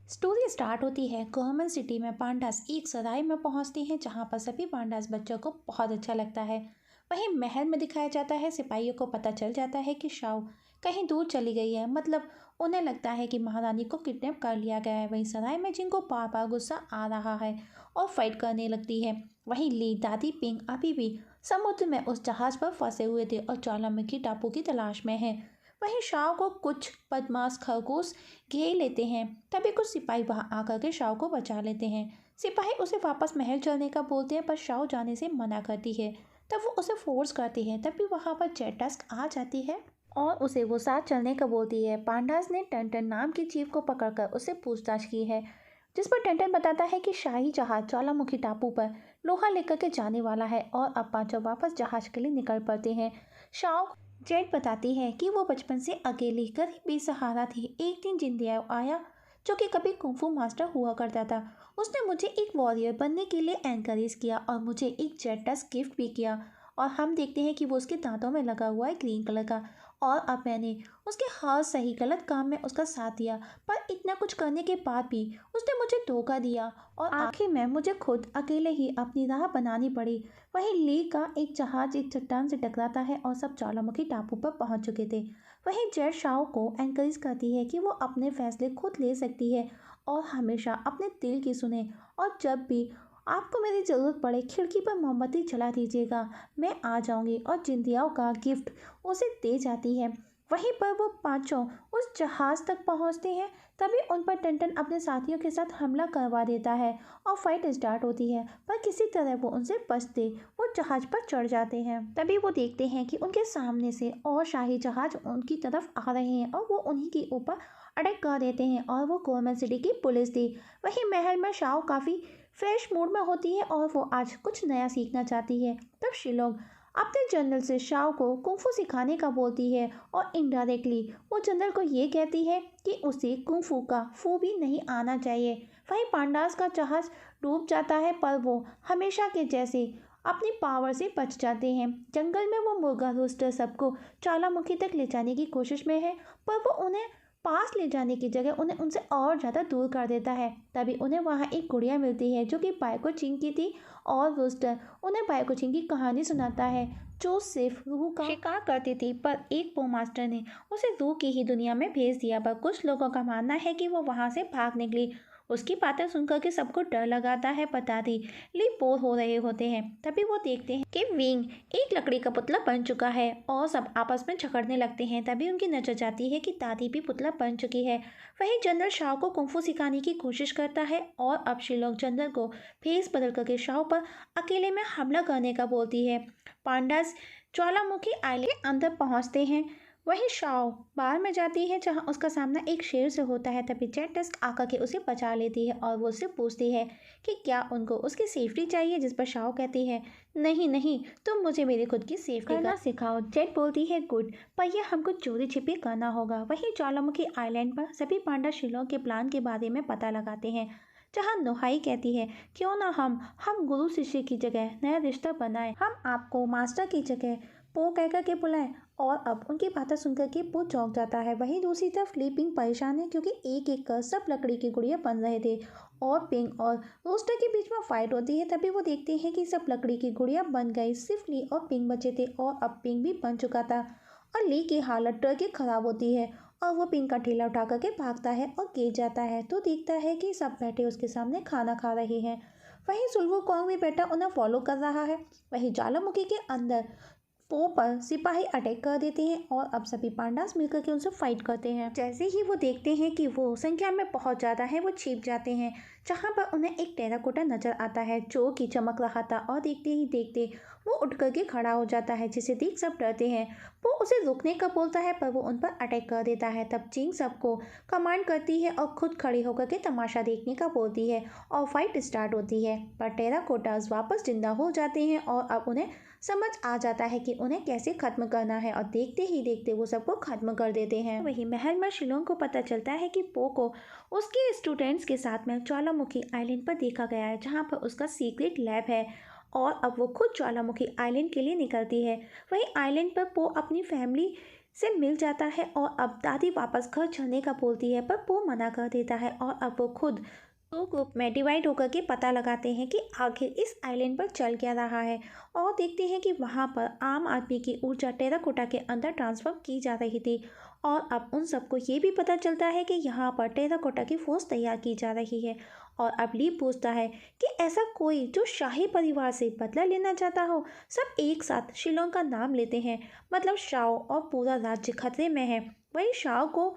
Story start होती है government city में। पांडास एक सराय में पहुंचते हैं जहां पर सभी पांडास बच्चों को बहुत अच्छा लगता है। वहीं महल में दिखाया जाता है सिपाहियों को पता चल जाता है कि शाओ कहीं दूर चली गई है। मतलब उन्हें लगता है कि महारानी को किडनैप कर लिया गया है। वहीं सराय में जिनको बार बार गुस्सा आ रहा है और फाइट करने लगती है। वहीं ली दादी पिंग अभी भी समुद्र में उस जहाज पर फंसे हुए थे और ज्वालामुखी टापू की तलाश में है। वहीं शाओ को कुछ बदमाश खरगोश घेर लेते हैं। तभी कुछ सिपाही वहां आकर के शाओ को बचा लेते हैं। सिपाही उसे वापस महल चलने का बोलते हैं पर शाओ जाने से मना करती है। तब वो उसे फोर्स करती है। तभी वहां पर जेटस्क आ जाती है और उसे वो साथ चलने का बोलती है। पांडास ने टन नाम की चीफ को पकड़कर उससे पूछताछ की है, जिस पर टन बताता है कि शाही जहाज ज्वालामुखी टापू पर लोहा लेकर के जाने वाला है और अब पांचों वापस जहाज के लिए निकल पड़ते हैं। शाओ जेट बताती है कि वो बचपन से अकेली गरीब बेसहारा थी। एक दिन जिंदिया आया जो कि कभी कुंफू मास्टर हुआ करता था। उसने मुझे एक वॉरियर बनने के लिए एनकरेज किया और मुझे एक जेटस गिफ्ट भी किया। और हम देखते हैं कि वो उसके दांतों में लगा हुआ है ग्रीन कलर का। और अब मैंने उसके हर सही गलत काम में उसका साथ दिया, पर इतना कुछ करने के बाद भी उसने मुझे धोखा दिया और आखिर में मुझे खुद अकेले ही अपनी राह बनानी पड़ी। वहीं ली का एक जहाज एक चट्टान से टकराता है और सब ज्वालामुखी टापू पर पहुंच चुके थे। वहीं जेट शाओ को एनकरेज करती है कि वो अपने फैसले खुद ले सकती है और हमेशा अपने दिल की सुने। और जब भी आपको मेरी ज़रूरत पड़े खिड़की पर मोमबत्ती जला दीजिएगा, मैं आ जाऊंगी। और जिंदियाओं का गिफ्ट उसे दे जाती है। वहीं पर वो पांचों उस जहाज तक पहुंचते हैं। तभी उन पर टन अपने साथियों के साथ हमला करवा देता है और फाइट स्टार्ट होती है। पर किसी तरह वो उनसे बचते वो जहाज पर चढ़ जाते हैं। तभी वो देखते हैं कि उनके सामने से और शाही जहाज उनकी तरफ आ रहे हैं और वो उन्हीं के ऊपर अटैक कर देते हैं। और वो गवर्नमेंट सिटी की पुलिस थी। वहीं महल में शाओ काफ़ी फ्रेश मूड में होती है और वो आज कुछ नया सीखना चाहती है। तब शिलोंग अपने जनरल से शाओ को कुंफू सिखाने का बोलती है और इनडायरेक्टली वो जनरल को ये कहती है कि उसे कुंफू का फू भी नहीं आना चाहिए। वहीं पांडास का जहाज डूब जाता है पर वो हमेशा के जैसे अपनी पावर से बच जाते हैं। जंगल में वो मुर्गा रोस्टर सबको ज्वालामुखी तक ले जाने की कोशिश में है, पर वो उन्हें पास ले जाने की जगह उन्हें उनसे और ज़्यादा दूर कर देता है। तभी उन्हें वहाँ एक गुड़िया मिलती है जो कि बाइको चिंग की थी और रोस्टर उन्हें बाइको चिंग की कहानी सुनाता है जो सिर्फ रूह का शिकार करती थी, पर एक पो मास्टर ने उसे रूह की ही दुनिया में भेज दिया। पर कुछ लोगों का मानना है कि वो वहाँ से भाग निकली। उसकी बातें सुनकर के सबको डर लगाता है। पता दी ली बोर हो रहे होते हैं। तभी वो देखते हैं कि विंग एक लकड़ी का पुतला बन चुका है और सब आपस में झगड़ने लगते हैं। तभी उनकी नजर जाती है कि दादी भी पुतला बन चुकी है। वहीं जनरल शाओ को कुंफू सिखाने की कोशिश करता है और अब शिलोंग जनरल को भेस बदल करके शाओ पर अकेले में हमला करने का बोलती है। पांडास ज्वालामुखी आइलैंड के अंदर पहुंचते हैं। वहीं शाओ बाहर में जाती है जहां उसका सामना एक शेर से होता है। तभी जेटस्क आकर के उसे बचा लेती है और वो उससे पूछती है कि क्या उनको उसकी सेफ्टी चाहिए, जिस पर शाओ कहती है नहीं नहीं, तुम मुझे मेरी खुद की सेफ्टी करना सिखाओ। जेट बोलती है गुड, पर यह हमको चोरी छिपी करना होगा। वहीं ज्वालामुखी आइलैंड पर सभी पांडा शिलोंग के प्लान के बारे में पता लगाते हैं, जहां नोहाई कहती है क्यों ना हम गुरु शिष्य की जगह नया रिश्ता बनाएं। हम आपको मास्टर की जगह पो कहकर के बुलाएं। और अब उनकी बातें सुनकर के पो चौंक जाता है। वहीं दूसरी तरफ ली पिंग परेशान है क्योंकि एक एक कर सब लकड़ी की गुड़िया बन रहे थे और पिंग और रोस्टर के बीच में फाइट होती है। तभी वो देखते हैं कि सब लकड़ी की गुड़िया बन गई, सिर्फ ली और पिंग बचे थे और अब पिंग भी बन चुका था। और ली की हालत डर के खराब होती है और वो पिंग का ठेला उठा करके भागता है और गिर जाता है। तो देखता है कि सब बैठे उसके सामने खाना खा रहे हैं। वहीं सुल्वू कौंग भी बैठा उन्हें फॉलो कर रहा है। वहीं ज्वालामुखी के अंदर पो पर सिपाही अटैक कर देते हैं और अब सभी पांडास मिलकर के उनसे फाइट करते हैं। जैसे ही वो देखते हैं कि वो संख्या में बहुत ज़्यादा है, वो छिप जाते हैं जहाँ पर उन्हें एक टेराकोटा नजर आता है जो कि चमक रहा था। और देखते ही देखते वो उठ करके खड़ा हो जाता है, जिसे देख सब डरते हैं। वो उसे रुकने का बोलता है पर वो उन पर अटैक कर देता है। तब चिंग सबको कमांड करती है और खुद खड़ी होकर के तमाशा देखने का बोलती है और फाइट स्टार्ट होती है। पर टेराकोटास वापस जिंदा हो जाते हैं और अब उन्हें समझ आ जाता है कि उन्हें कैसे खत्म करना है और देखते ही देखते वो सबको खत्म कर देते हैं। वहीं महल में शिलोंग को पता चलता है कि पो को उसके स्टूडेंट्स के साथ में ज्वालामुखी आइलैंड पर देखा गया है, जहां पर उसका सीक्रेट लैब है और अब वो खुद ज्वालामुखी आइलैंड के लिए निकलती है। वहीं आइलैंड पर पो अपनी फैमिली से मिल जाता है और अब दादी वापस घर चलने का बोलती है, पर वो मना कर देता है और अब वो खुद दो ग्रुप में डिवाइड होकर के पता लगाते हैं कि आखिर इस आइलैंड पर चल क्या रहा है और देखते हैं कि वहाँ पर आम आदमी की ऊर्जा टेराकोटा के अंदर ट्रांसफर की जा रही थी। और अब उन सबको ये भी पता चलता है कि यहाँ पर टेराकोटा की फौज तैयार की जा रही है। और अब ली पूछता है कि ऐसा कोई जो शाही परिवार से बदला लेना चाहता हो। सब एक साथ शिलोंग का नाम लेते हैं, मतलब शाओ, और पूरा राज्य खतरे में है। वही शाओ को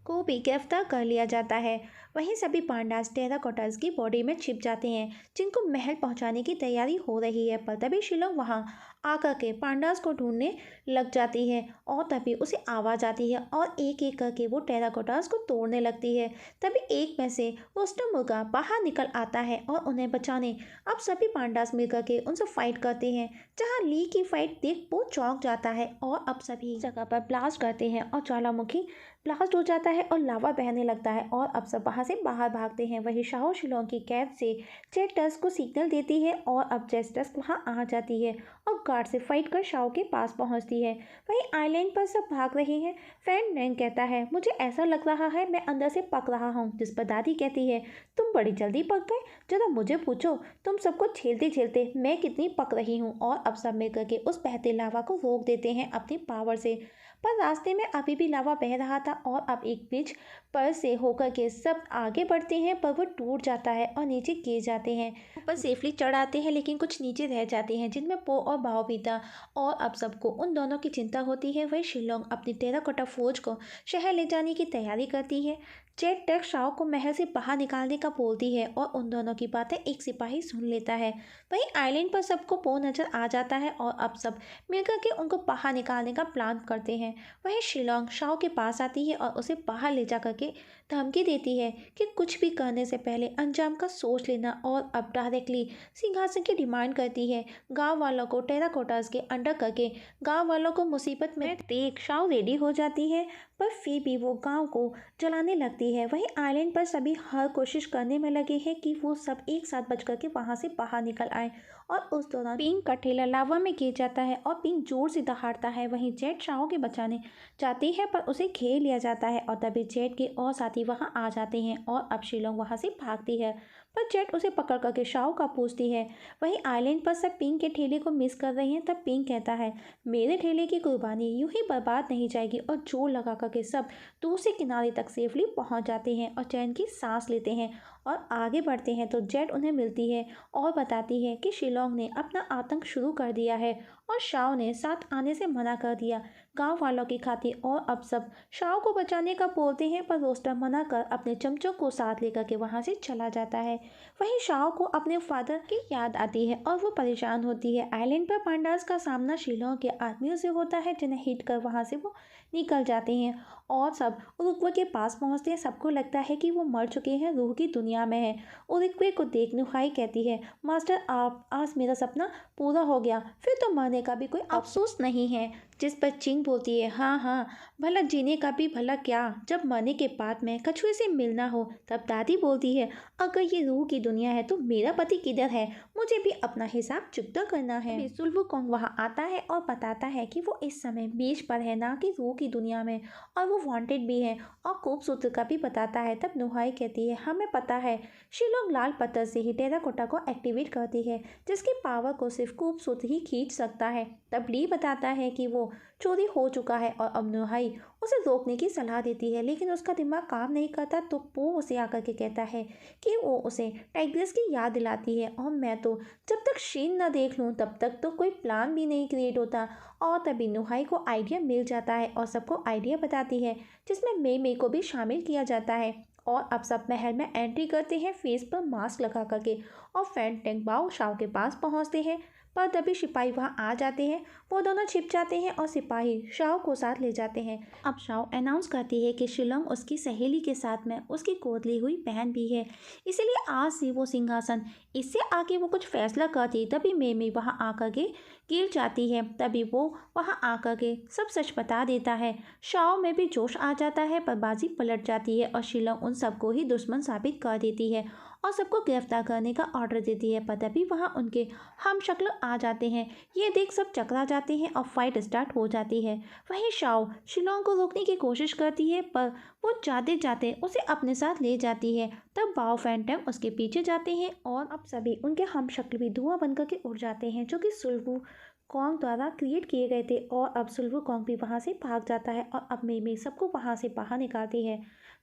भी गिरफ्तार कर लिया जाता है। वहीं सभी पांडास टेराकोटास की बॉडी में छिप जाते हैं, जिनको महल पहुंचाने की तैयारी हो रही है। पर तभी शिलोंग वहां आकर के पांडास को ढूंढने लग जाती है और तभी उसे आवाज़ आती है और एक एक करके वो टेराकोटास को तोड़ने लगती है। तभी एक में से रोस्टर मुर्गा बाहर निकल आता है और उन्हें बचाने अब सभी पांडास मिलकर के उनसे फाइट करते हैं। जहाँ ली की फाइट देख वो चौंक जाता है और अब सभी जगह पर ब्लास्ट करते हैं और ज्वालामुखी ब्लास्ट हो जाता है और लावा बहने लगता है और अब सब वहाँ से बाहर भागते हैं। वही शाओ शिलोंग की कैद से जेस्टस को सिग्नल देती है और अब जेस्टस वहाँ आ जाती है और गार्ड से फाइट कर शाओ के पास पहुँचती है। वही आइलैंड पर सब भाग रहे हैं। फैन नैंग कहता है, मुझे ऐसा लग रहा है मैं अंदर से पक रहा हूँ। जिस पर दादी कहती है, तुम बड़ी जल्दी पक गए, जरा मुझे पूछो तुम सबको झेलते झेलते मैं कितनी पक रही हूँ। और अब सब मिलकर के उस बहते लावा को रोक देते हैं अपनी पावर से, पर रास्ते में अभी भी लावा बह रहा था और अब एक ब्रिज पर से होकर के सब आगे बढ़ते हैं, पर वो टूट जाता है और नीचे गिर जाते हैं। ऊपर सेफली चढ़ आते हैं, लेकिन कुछ नीचे रह जाते हैं, जिनमें पो और बाओ भी था। और अब सबको उन दोनों की चिंता होती है। वही शिलोंग अपनी टेराकोटा फौज को शहर ले जाने की तैयारी करती है। जेट टैक शाओ को महल से बाहर निकालने का बोलती है और उन दोनों की बातें एक सिपाही सुन लेता है। वहीं आइलैंड पर सबको पो नजर आ जाता है और अब सब मिलकर के उनको बाहर निकालने का प्लान करते हैं। वहीं शिलोंग शाओ के पास आती है और उसे बाहर ले जा करके धमकी देती है कि कुछ भी करने से पहले अंजाम का सोच लेना। और अब डायरेक्टली सिंहासन की डिमांड करती है। गांव वालों को टेराकोटास के अंडर करके गांव वालों को मुसीबत में देख शाओ रेडी हो जाती है, पर फिर भी वो गांव को जलाने लगती है। वहीं आइलैंड पर सभी हर कोशिश करने में लगे हैं कि वो सब एक साथ बच करके वहां से बाहर निकल आए। और उस दौरान पिंक का ठेला लावा में गिर जाता है और पिंक जोर से दहाड़ता है। वहीं जेट शाओ के बचाने जाती है, पर उसे घेर लिया जाता है और तभी जेट के और साथी वहां आ जाते हैं और अब शिलोंग वहां से भागती है, पर जेट उसे पकड़ करके शाओ का पूछती है। वहीं आइलैंड पर सब पिंक के ठेले को मिस कर रही हैं। तब पिंक कहता है, मेरे ठेले की कुर्बानी यूं ही बर्बाद नहीं जाएगी। और जोर लगा करके सब दूसरे किनारे तक सेफली पहुंच जाते हैं और चैन की सांस लेते हैं और आगे बढ़ते हैं। तो जेट उन्हें मिलती है और बताती है कि शिलोंग ने अपना आतंक शुरू कर दिया है और शाओ ने साथ आने से मना कर दिया गांव वालों की खातिर। और अब सब शाओ को बचाने का बोलते हैं, पर रोस्टर मना कर अपने चमचों को साथ लेकर के वहां से चला जाता है। वहीं शाओ को अपने फादर की याद आती है और वो परेशान होती है। आइलैंड पर पांडास का सामना शिलोंग के आदमियों से होता है, जिन्हें हिट कर वहां से वो निकल जाते हैं और सब उरुग्वे के पास पहुंचते हैं। सबको लगता है कि वो मर चुके हैं, रूह की दुनिया में है। उरुग्वे को देख नुहाई कहती है, मास्टर आप आज मेरा सपना पूरा हो गया, फिर तो मरने का भी कोई अफसोस नहीं है। जिस पर चिंग बोलती है, हाँ हाँ, भला जीने का भी भला क्या, जब मरने के बाद में कछुए से मिलना हो। तब दादी बोलती है, अगर ये रूह की दुनिया है तो मेरा पति किधर है, मुझे भी अपना हिसाब चुकता करना है। सुल्वुकोंग वहाँ आता है और बताता है कि वो इस समय बीच पर है, ना कि रूह की दुनिया में, और वो वांटेड भी है और खूबसूरत का भी बताता है। तब नुहाई कहती है, हमें पता है। शिलोंग लाल पत्थर से ही टेराकोटा को एक्टिवेट करती है, जिसकी पावर को सिर्फ खूबसूरत ही खींच सकता है। तब ली बताता है कि वो चोरी हो चुका है और अब नुहाई उसे रोकने की सलाह देती है, लेकिन उसका दिमाग काम नहीं करता। तो पो उसे आकर के कहता है कि वो उसे टाइग्रेस की याद दिलाती है और मैं तो जब तक शीन न देख लूँ तब तक तो कोई प्लान भी नहीं क्रिएट होता। और तभी नुहाई को आइडिया मिल जाता है और सबको आइडिया बताती है, जिसमें मे को भी शामिल किया जाता है। और अब सब महल में एंट्री करते हैं फेस पर मास्क लगा करके और फैन टेंग बाओ शाओ के पास पहुंचते हैं, पर तभी सिपाही वहां आ जाते हैं। वो दोनों छिप जाते हैं और सिपाही शाओ को साथ ले जाते हैं। अब शाओ अनाउंस करती है कि शिलोंग उसकी सहेली के साथ में उसकी गोद ली हुई बहन भी है, इसीलिए आज से वो सिंहासन इससे आगे वो कुछ फैसला करती। तभी मे वहां आकर के गिर जाती है। तभी वो वहां आकर के सब सच बता देता है। शाओ में भी जोश आ जाता है, पर बाजी पलट जाती है और शिलोंग उन सबको ही दुश्मन साबित कर देती है और सबको गिरफ्तार करने का ऑर्डर देती है, पर तभी वहाँ उनके हम शक्ल आ जाते हैं। ये देख सब चकरा जाते हैं और फाइट स्टार्ट हो जाती है। वहीं शाओ शिलोंग को रोकने की कोशिश करती है, पर वो जाते जाते उसे अपने साथ ले जाती है। तब बाओ फैंटम उसके पीछे जाते हैं और अब सभी उनके हम शक्ल भी धुआं बनकर के उड़ जाते हैं, जो कि सुल्वू कॉन्ग द्वारा क्रिएट किए गए थे। और अब सुल्वू कॉन्ग भी वहाँ से भाग जाता है और अब मेई सबको वहाँ से बाहर निकालती है।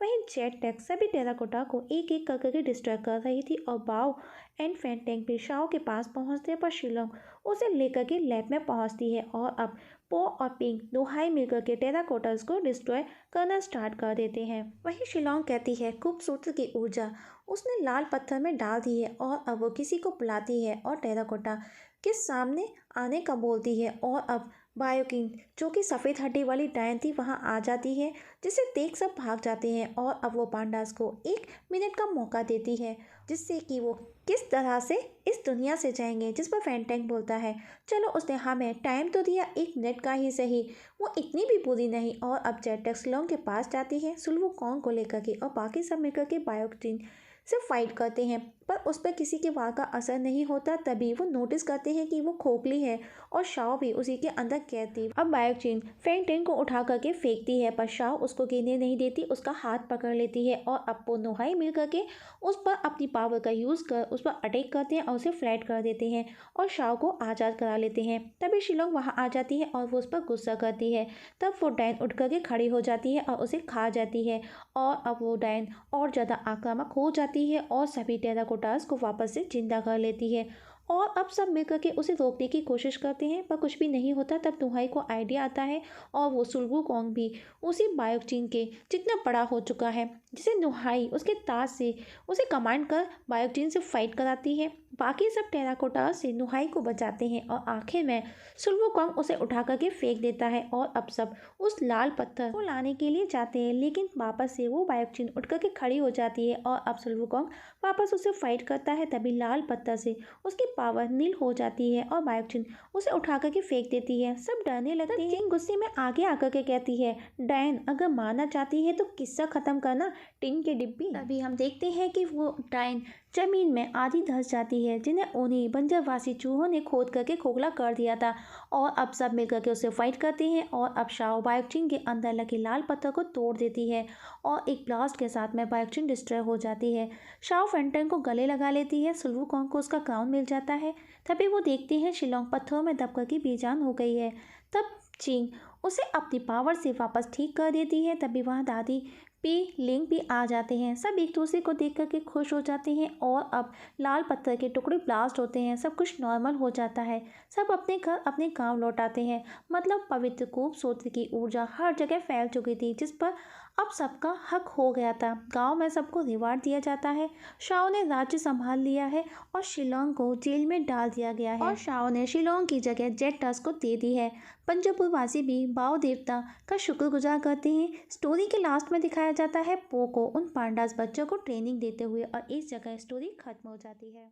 वहीं जेट टैक सभी टेराकोटा को एक एक करके डिस्ट्रॉय कर रही थी और बाओ एंड फैंटेंग भी शाओ के पास पहुँचते पर शिलोंग उसे लेकर के लैब में पहुँचती है और अब पो और पिंक दोहाई मिलकर के टेराकोटास को डिस्ट्रॉय करना स्टार्ट कर देते हैं। वहीं शिलोंग कहती है खूबसूरती की ऊर्जा उसने लाल पत्थर में डाल दी है और अब वो किसी को बुलाती है और टेराकोटा के सामने आने का बोलती है। और अब बायोकिंग जो कि सफ़ेद हड्डी वाली डायन थी वहाँ आ जाती है, जिसे देख सब भाग जाते हैं। और अब वो पांडास को 1 मिनट का मौका देती है, जिससे कि वो किस तरह से इस दुनिया से जाएंगे। जिस पर फैंटेंग बोलता है चलो उसने हमें टाइम तो दिया, 1 मिनट का ही सही, वो इतनी भी बुरी नहीं। और अब जेट शिलोंग के पास जाती है सुल्वू कॉन्ग को लेकर के और बाकी सब मिलकर के बायोकिंग से फाइट करते हैं, पर उस पर किसी के वार का असर नहीं होता। तभी वो नोटिस करते हैं कि वो खोखली है और शाओ भी उसी के अंदर कैद थी। अब बायोकिंग फैंटेंग को उठा करके फेंकती है, पर शाओ उसको गिरने नहीं देती, उसका हाथ पकड़ लेती है और अब वो नोहाई मिल करके उस पर अपनी पावर का यूज़ कर उस पर अटैक करते हैं और उसे फ्लैट कर देते हैं और शाओ को आज़ाद करा लेते हैं। तभी शिलोंग वहाँ आ जाती है और वो उस पर गुस्सा करती है। तब वो डायन उठ करके खड़ी हो जाती है और उसे खा जाती है और अब वो डायन और ज़्यादा आक्रामक हो जाती है और सभी टेराकोटास को वापस से जिंदा कर लेती है। और अब सब मिलकर के उसे रोकने की कोशिश करते हैं, पर कुछ भी नहीं होता। तब नुहाई को आइडिया आता है और वो सुल्वू कॉन्ग भी उसी बायोकिंग के जितना बड़ा हो चुका है, जिसे नुहाई उसके ताज से उसे कमांड कर बायोकिंग से फाइट कराती है। बाकी सब टेराकोटा से नुहाई को बचाते हैं और आखिर में सुल्वू कॉन्ग उसे उठा करके फेंक देता है और अब सब उस लाल पत्थर को लाने के लिए जाते हैं, लेकिन वापस से वो बायोकिंग उठ करके खड़ी हो जाती है और अब सुल्वू कॉन्ग वापस उसे फाइट करता है। तभी लाल पत्थर से उसकी पावर नील हो जाती है और बायोकिंग उसे उठा करके फेंक देती है। सब डरने लगते हैं। गुस्से में आगे आकर के कहती है डायन अगर मारना चाहती है तो किस्सा खत्म करना टिन के डिब्बी। तभी हम देखते हैं कि वो डायन जमीन में आधी धंस जाती है, जिन्हें उन्हीं बंजरवासी चूहों ने खोद करके खोखला कर दिया था। और अब सब मिलकर के उससे फाइट करते हैं और अब शाओ बायोकिंग के अंदर लगे लाल पत्थर को तोड़ देती है और एक ब्लास्ट के साथ में बायोकिंग डिस्ट्रॉय हो जाती है। शाओ फैंटन को गले लगा लेती है, सुल्वू कॉन्ग को उसका क्राउन मिल जाता है। तभी वो देखते हैं शिलोंग पत्थरों में दब करके बेजान हो गई है। तब चिंग उसे अपनी पावर से वापस ठीक कर देती है। तभी वहाँ दादी पी लिंग भी आ जाते हैं। सब एक दूसरे को देख करके खुश हो जाते हैं और अब लाल पत्थर के टुकड़े ब्लास्ट होते हैं, सब कुछ नॉर्मल हो जाता है। सब अपने घर अपने गांव लौट आते हैं। मतलब पवित्र खूबसूरती की ऊर्जा हर जगह फैल चुकी थी, जिस पर अब सबका हक हो गया था। गांव में सबको रिवार्ड दिया जाता है। शाओ ने राज्य संभाल लिया है और शिलोंग को जेल में डाल दिया गया है और शाओ ने शिलोंग की जगह जेट टस को दे दी है। पंजाबपुरवासी भी बाओ देवता का शुक्रगुजार करते हैं। स्टोरी के लास्ट में दिखाया जाता है पो को उन पांडास बच्चों को ट्रेनिंग देते हुए और इस जगह स्टोरी खत्म हो जाती है।